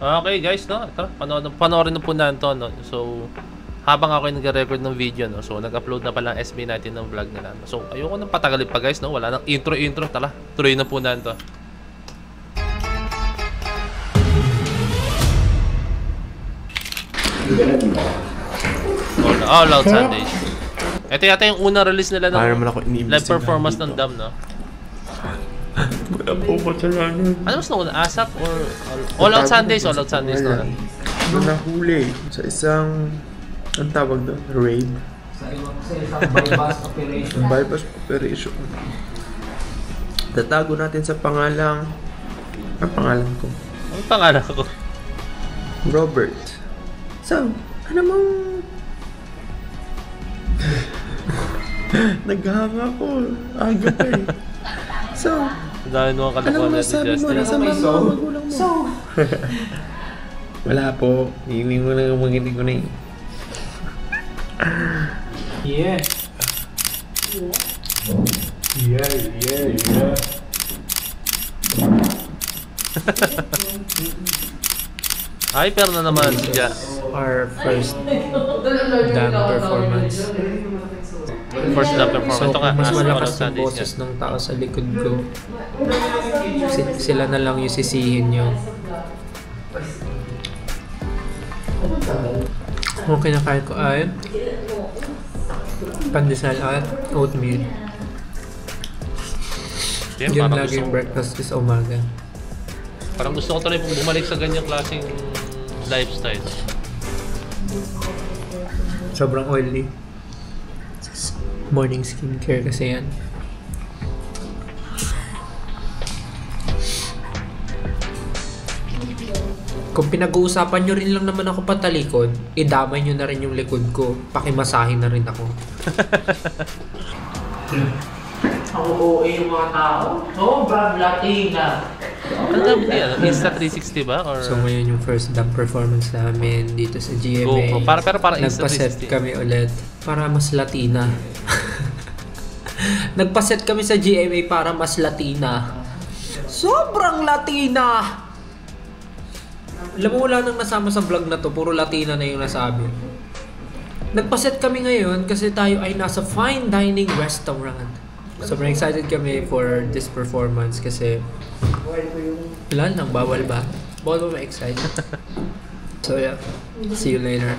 Okay guys, no? Ito, panoorin na po natin to, no? So, habang ako yung nag-record ng video, no? So, nag-upload na pala ang SB19 ng vlog nila. So, ayoko nang patagalin pa guys, no? Wala nang intro. Tala, tuloy na po natin to. All Out Sundays. Ito yata yung unang release nila ng live performance ng Dam, no? Wala po kasalanan. Ano mas nauna? ASAP or All Out Sundays? All Out Sundays na lang. Nahuli sa isang, ang tawag doon? Raid? Sa isang bypass operation. Bypass operation. Tatago natin sa pangalang, ang pangalan ko. Ang pangalan ko? Robert. So, ano mong... Naghanga ko. Aga pa eh. So, dahil nung ano masabi mo? Nasa mga magulang mo. So, wala po. Hindi mo lang maginig ko na eh. Yeah. Hyper na naman siya. Our first Dam performance. First Dam performance. So, Ito nga, mas All malakas Out yung Sundays boses nga. ng tao sa likod ko. Sila na lang yung sisihin nyo. Kung kinakain ko ay pandesal at oatmeal. Yan, Yun parang lagi yung breakfast is umaga. Parang gusto ko tuloy pong bumalik sa ganyang klaseng lifestyle. Sobrang oily. Morning skincare kasi yan. Kung pinag-uusapan nyo rin lang naman ako patalikod, idamay nyo na rin yung likod ko. Pakimasahin na rin ako. Ako OA yung mga tao. Sobrang Latina. Ano dapat yan? Insta360 ba? Or... So ngayon yung first Dam performance namin dito sa GMA. Pero parang Nagpaset Insta360. kami ulit para mas Latina. Nagpaset kami sa GMA para mas Latina. Sobrang Latina! Alam mo, wala nang nasama sa vlog na to. Puro Latina na yung nasabi. Nagpaset kami ngayon kasi tayo ay nasa fine dining restaurant. Sobrang excited kami for this performance kasi wala nang, bawal ba? Bawal ba ma-excite? So yeah, see you later.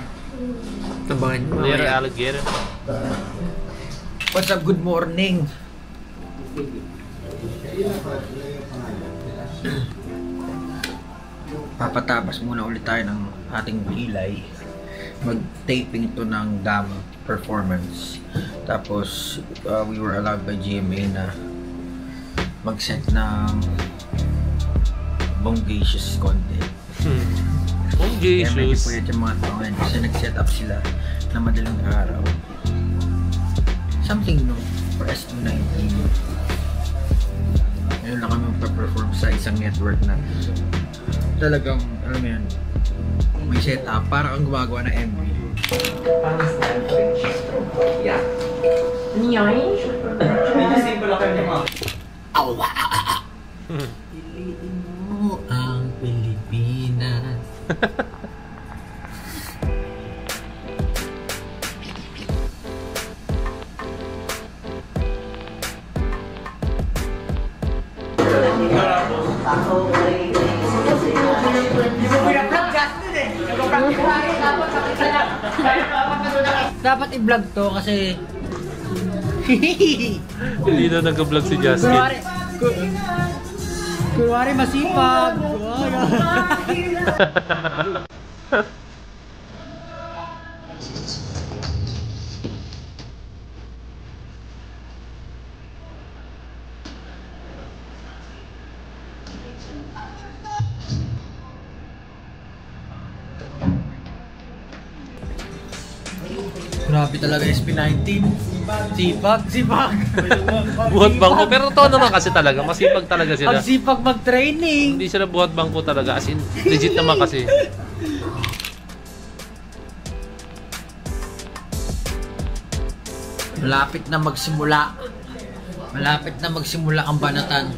Abangan nyo. Later, alligator. What's up? Good morning. Papatapos muna ulit tayo ng ating kilay. Mag-taping ito ng Dam performance. Tapos, we were allowed by GMA na mag-set ng bongacious content. Kaya medyo Bongacious. puyat yung mga tao yan kasi nag-set up sila na madaling araw. Something new for SB19. Ngayon lang kami magpa-perform sa isang network na talagang, alam mo yan, may setup, parang ang gumagawa ng MV. Parang yeah. Medyo simple lang kayo ng mga piliin mo ang Pilipinas. Dapat i-vlog to kasi Hindi na nag-vlog si Justin. kunwari masipag. Grabe talaga SB19. Sipag. Buhat bangko. Pero totoo naman kasi talaga. Masipag talaga sila. Ang sipag mag-training. Hindi sila buhat bangko talaga. As in, legit naman kasi. Malapit na magsimula ang banatan.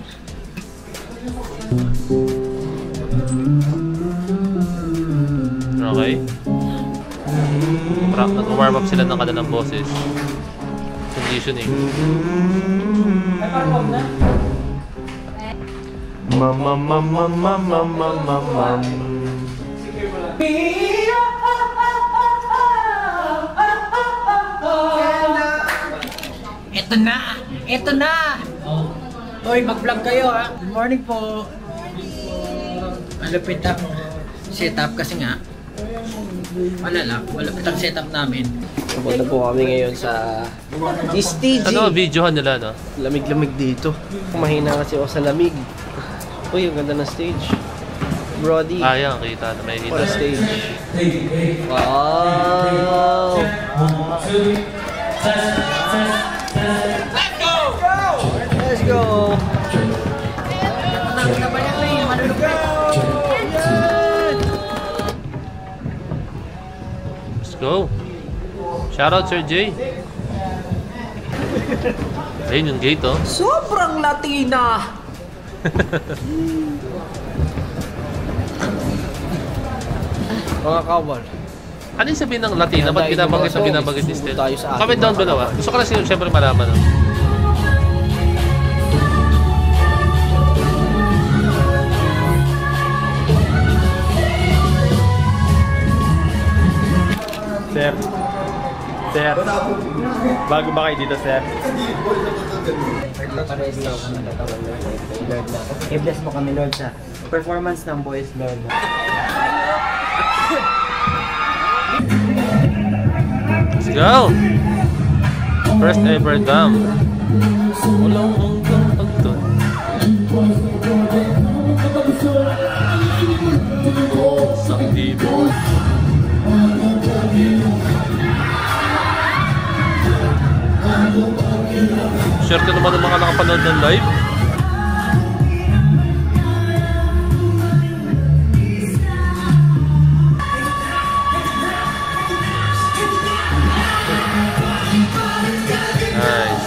nag-warm up sila ng kanilang boses. Conditioning. Ito na! Ito na! Hoy, mag-vlog kayo ha! Good morning po! Malupit ang setup kasi nga malupit ang setup namin. Pupunta po kami ngayon sa STG. Ano, videohan nila, no? Lamig-lamig dito. Mahina kasi ako sa lamig. Uy, ang ganda ng stage. Brody. Yan, kita na may What a kita. stage. Wow! Let's go! Let's go. Shoutout Sir Jay. Ayun yung gate, oh. Sobrang Latina! Mga kawal. Ano yung sabihin ng Latina? Ba't binabanggit na binabanggit ni Stel? Tayo sa ating Comment down mga below, ah. Gusto ko lang siyempre malaman, oh. Sir. Sir. Bago ba kayo dito, sir? Lord na. I-bless mo kami, Lord, sa performance ng boys, Lord. Let's go! First ever dam. Walang hanggang pagtun. Sa tibo. Swerte naman ng mga nakapanood ng live. Nice.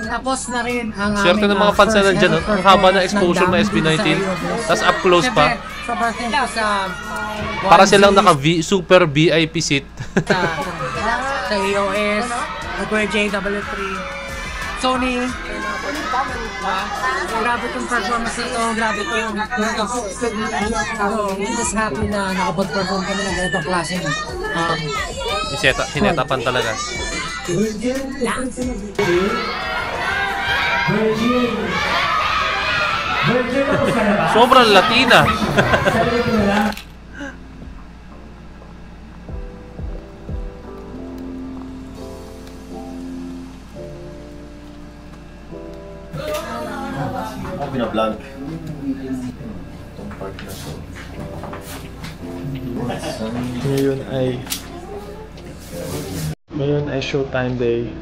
Tapos na rin ang Swerte ng mga fans na nandyan, no? Ang haba ng exposure ng SB19. Tapos up close pa. Sobrang thank you sa Para silang super VIP seat. sa EOS, Kuya JW3, Sony. Grabe itong performance nito, grabe itong I'm just happy na nakapag-perform kami ng ganitong klaseng Sinetapan talaga. Sobrang Latina. Ako binablog. Itong part na to. Ngayon ay showtime day.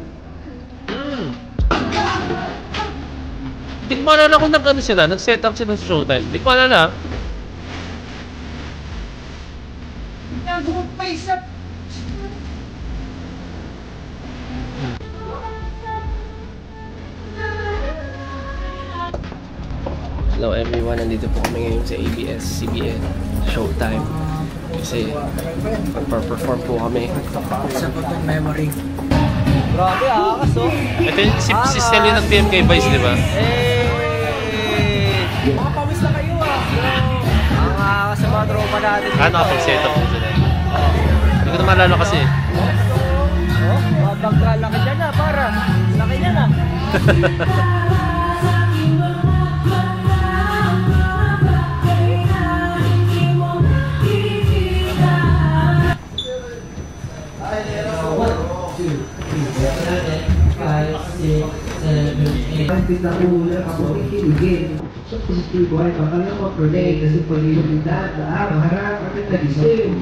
Di ko maalala kung nag-ano sila, nag-set up sila sa showtime. Di ko maalala. Hello everyone, nandito po kami ngayon sa ABS-CBN Showtime. Kasi magpa-perform po kami. sa photo memory. Grabe akas oh! Ito yung si Stel yung nag-PM kay Vice, di ba? Hey! Makapawis na kayo ah! Ang akas sa mga tropa natin dito. Nakapag-set up po sila. Hindi ko na maalala kasi. Oh, mabagkalaki dyan na para. Laki niya na. Pinakuna ako ikiligin sa positibo ay pangalawa mag-relate kasi pag-iulidad na araw-harap at nagising.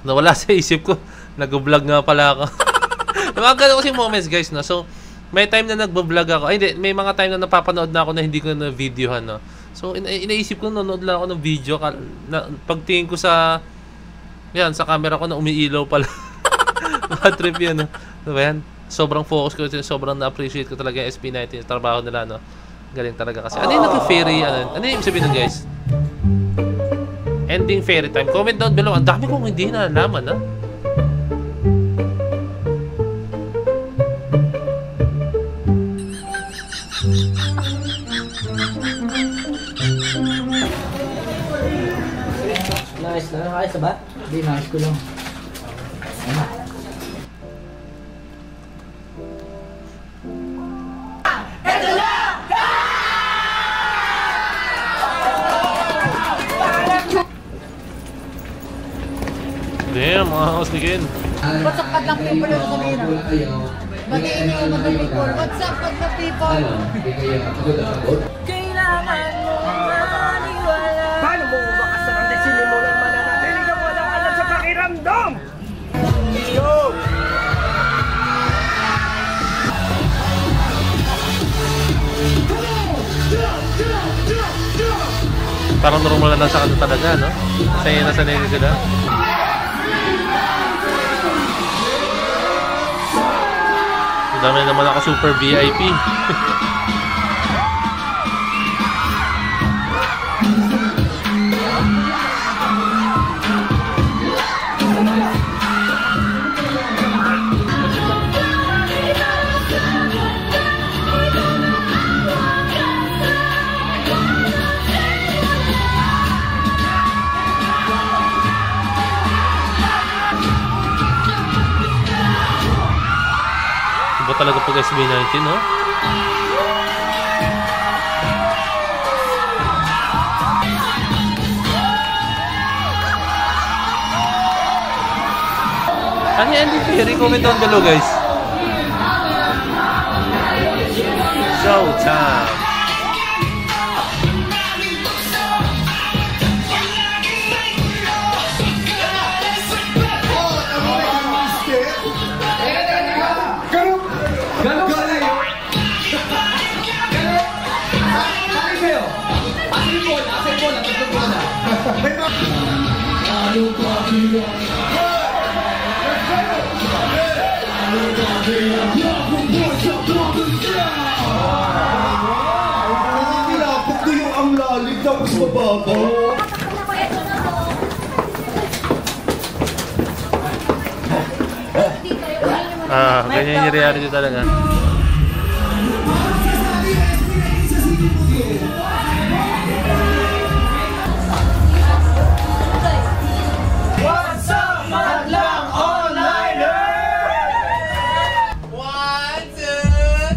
nawala sa isip ko. Nag-vlog nga pala ako. Mga ganun kasi moments guys, no? So, may time na nagbo-vlog ako. Ay, hindi. May mga time na napapanood na ako na hindi ko na-videohan, no? So, inaisip ko, nanonood lang ako ng video. Pagtingin ko sa camera ko na umiilaw pala. Bad trip yun, no? Diba yan? Sobrang focus ko, sobrang na-appreciate ko talaga yung SB19, trabaho nila, no? Galing talaga kasi. Ano yung nag-fairy? Ano yung sabihin nun, guys? Ending fairy time. Comment down below. Ang dami kong hindi na nalaman, ha? Nice na. Ayos ba? Hindi, nice ko lang. Damn, mga kasligin. What's up, Padlang people yung Samira? Batiin niyo yung mga people. What's up, Padlang people? Kailangan mo maniwala. Paano mo umakasal ang sinimulan mananatili ka walang alam sa pakiramdam? Yo! Parang normal na sa kanila talaga, no? Sanay na sanay na sila. Dami naman ako super VIP. Iba talaga pag SB19, no? Ano yung ending theory? Comment down below, guys. Showtime! Pinapag ko yung ang lalim tapos mababa. Ganyan yung reality talaga. What's up, Madlang Onliner? 1, 2,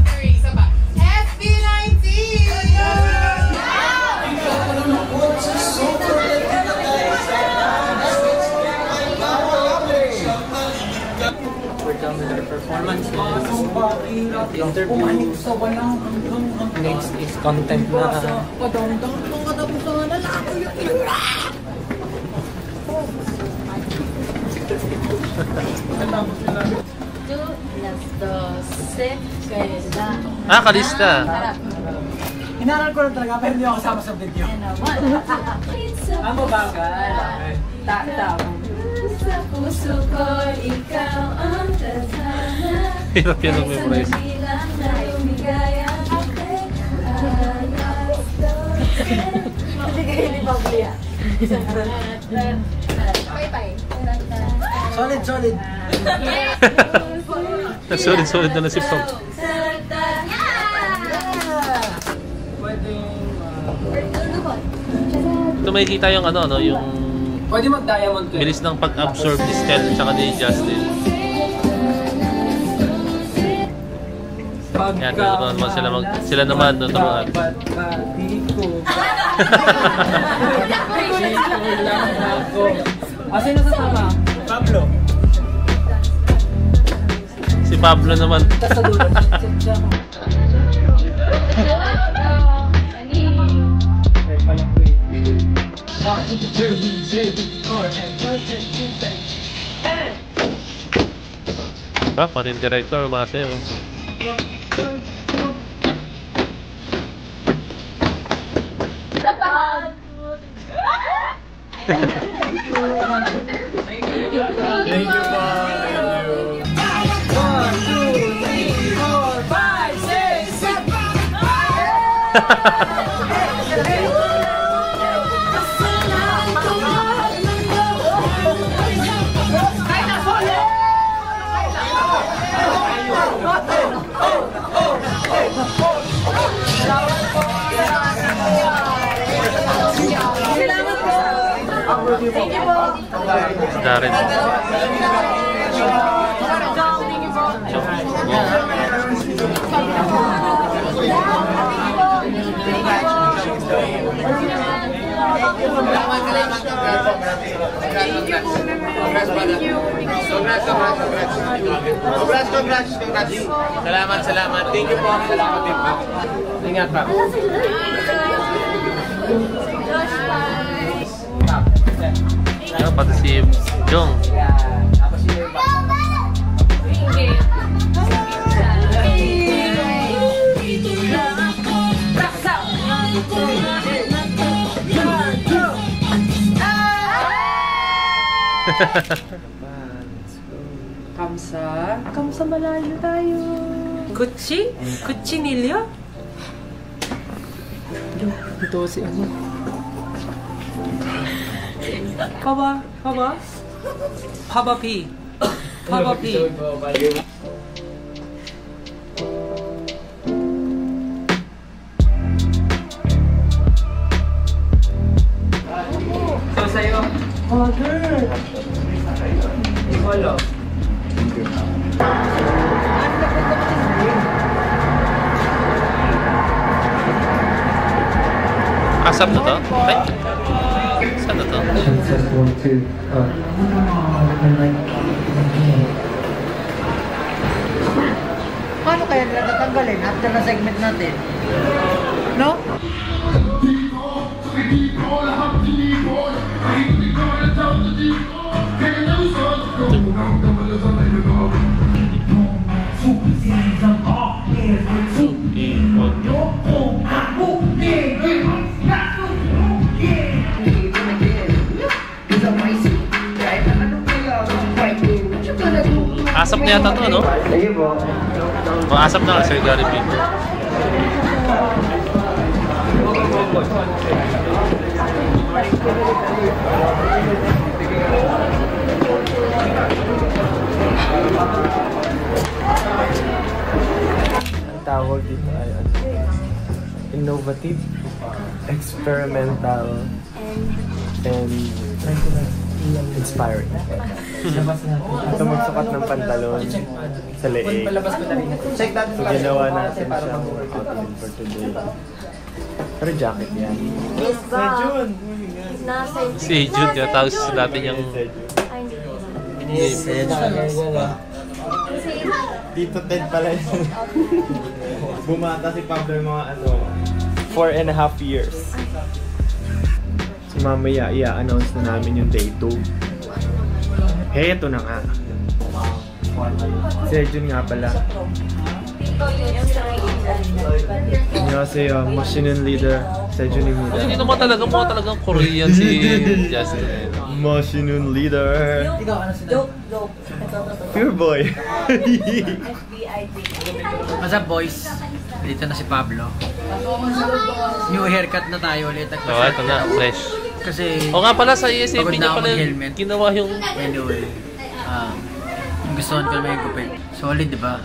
3, saba. SB19! We're done with our performance. Interview. Next is content na. Kalista. Inaral ko lang talaga pero hindi ako kasama sa video. Ang mabagal. Sa puso ko, ikaw ang tadhana. Hirap yan ang memorize. Solid, solid. Solid na si Pop. Ito makikita yung ano, no, yung Pwede mag-diamond ko. bilis ng pag-absorb ni Stel at saka ni Justin. Yan, tuturuan naman sila naman tuturuan. Sino kasama? Pablo. Si Pablo naman. Sa dulo. Ah, pati yung director, master. Thank you po. 1, 2, 3, 4, 5, 6, 7. Thank you po. Darin. Salamat. Thank you po. Salamat din po. Ingat pa. Ah, pati si Jong. Kamsa malayo tayo. Kutsinilyo? Ito si ano? Papa P. So sa'yo? Nicolo. Asap na to? Ay? Saan na to? Paano kaya nila tatanggalin after na segment natin? No? Asap na yata to, no? Sige po. O, asap na, Sir Gary P. Ang tawag dito ay innovative, experimental, and inspiring. Ito magsukat ng pantalon sa leeg. So ginawa natin siyang outfit for today. Pero jacket yan. Si Jude, yung tawag sa dati niyang... Dito Ted pala yun. Bumata si Pablo yung mga 4.5 years. So mamaya i-announce na namin yung day 2. Heto na nga. Si Jun nga pala. Annyeonghaseyo, Machine Leader. Si Jun yung leader. Hindi naman talagang Korean si Justin. Machine Leader. Pure boy. What's up, boys? Dito na si Pablo. New haircut na tayo ulit. Oo, ito na, fresh. Kasi O nga pala, sa ESAP pagod na niya ako pala mag-helmet. ginawa yung... anyway, gusto ko may gupit. Solid, diba?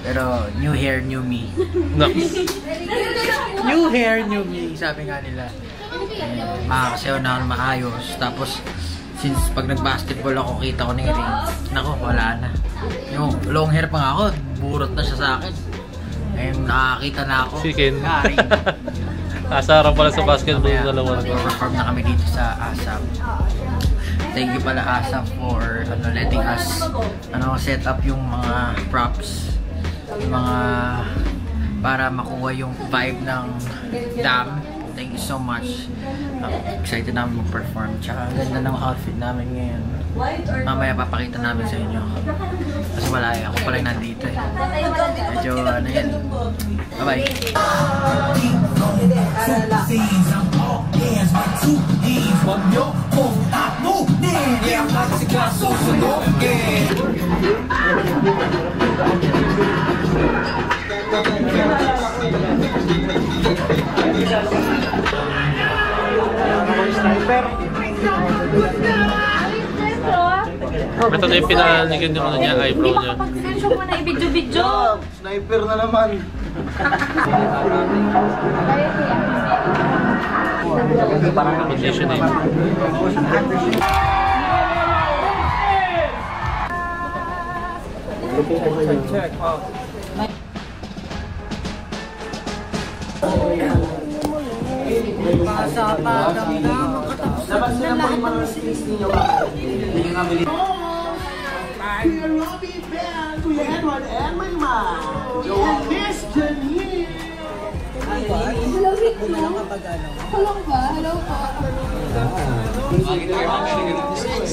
Pero new hair, new me. No. New hair, new me. Sabi nga nila. Makakasayaw na ako ng maayos. Tapos, since pag nag-basketball ako, kita ko na yung ring. Nako, wala na. Yung long hair pa nga ako, burot na siya sa akin. Ayun, nakakita na ako. Chicken. Garing. Asarang pala sa basketball Mamaya, na dalawa. mag-perform na kami dito sa ASAP. Thank you pala ASAP for letting us set up yung mga props. Yung mga para makuha yung vibe ng dam. thank you so much. Excited namin mag-perform. Tsaka ang ganda ng outfit namin ngayon. Mamaya papakita namin sa inyo. Kasi wala ako pala yung nandito eh. Medyo ano yan. Bye-bye. Ito na yung pinanigan yung ano niya, eyebrow niya. Pag-sensyo mo na i-video-video. Sniper na naman. Condition eh. Check.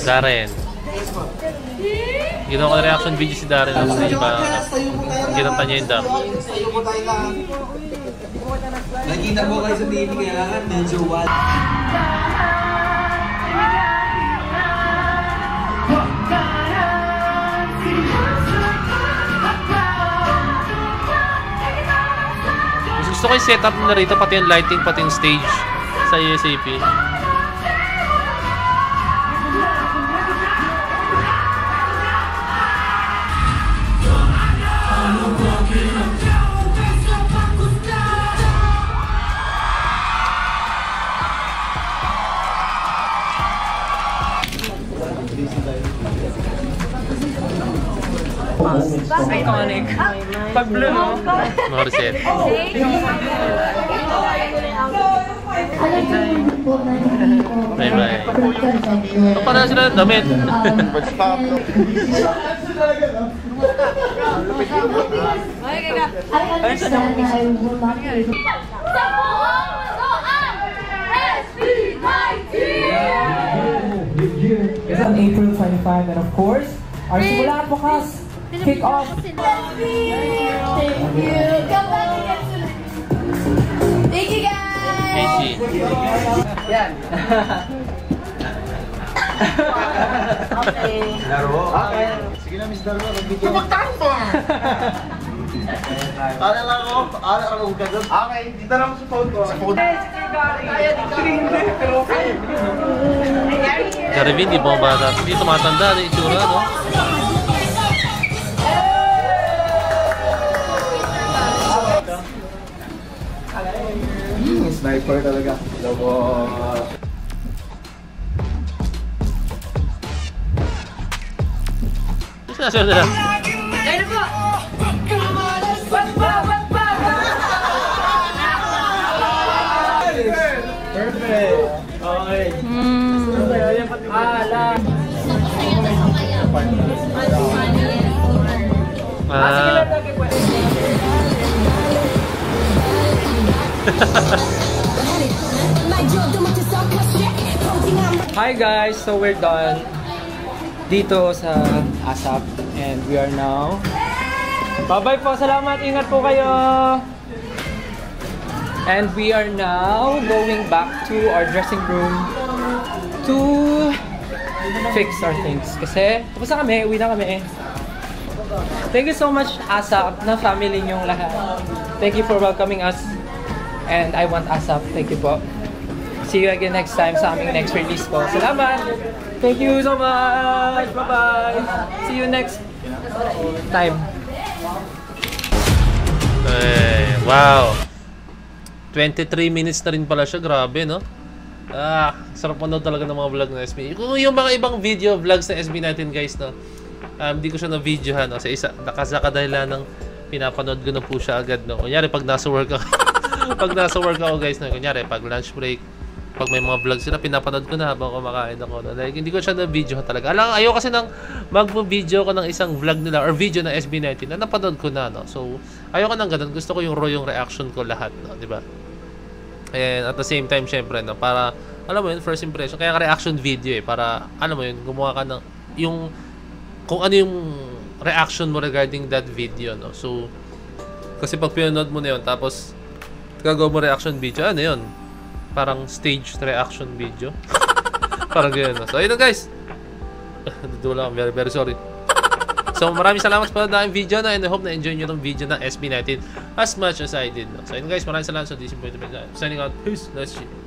Darren. Ginawa ko na reaction video si Darren. Hindi ba ginanta niya yung dam. Nakita ko kayo sa TV kaya medyo wild. Gusto ko yung setup na rito, pati yung lighting, pati yung stage sa ASAP. Iconic. Pag blue, no? Mga reset. Bye-bye. Ito pa na sila ng damit. It's on April 25 and of course, our Simula Bukas kick off. Thank you. Come back again soon. Thank you guys. Casey. Yan. Okay. Okay. Sige na, Miss Darwa. Mag-video. Ala lang ako. Ala ako kagod. Okay, dito na ako sa phone ko. Sa phone. Jarvin, di ba bata? Hindi tumatanda na itsura, no? Sniper talaga. Lobo. Sinasabi nila. Ayun po. Perfect. Okay. Hi guys, so we're done dito sa ASAP and we are now bye-bye po, salamat, ingat po kayo and we are now going back to our dressing room to fix our things kasi tapos na kami, uwi na kami. Thank you so much ASAP na family niyong lahat. Thank you for welcoming us and I want ASAP, thank you po. See you again next time sa aming next release po. Salamat! Thank you so much! Bye-bye! See you next time. Ay, wow! 23 minutes na rin pala siya. Grabe, no? Sarap manood talaga ng mga vlog ng SB. Yung mga ibang video vlogs ng SB natin, guys, no? Hindi ko siya na-videohan. No? Sa nakasakadahilan ng pinapanood ko na po siya agad, no? Kunyari, pag nasa work ako, guys, no? Kunyari, pag lunch break, pag may mga vlog sila, pinapanood ko na habang kumakain ako. No? Like, hindi ko siya na-video talaga. Ayaw kasi nang mag-video ko ng isang vlog nila or video ng SB19 na napanood ko na. No? So, ayaw ko nang ganun. Gusto ko yung raw yung reaction ko lahat. No? Diba? And at the same time, syempre, no, para, alam mo yun, first impression. Kaya reaction video para, alam mo yun, gumawa ka ng, kung ano yung reaction mo regarding that video, no. So, kasi pag pinanood mo na yun, tapos, gagawa mo reaction video, ano yun? Parang staged reaction video. Parang ganyan, no. So, ayun na, guys. Dudula, very, very sorry. So, maraming salamat sa panood ng video na, and I hope na enjoy nyo itong video ng SB19 as much as I did. No? So, yun guys, maraming salamat sa DC Point. Signing out. Peace. Let's see.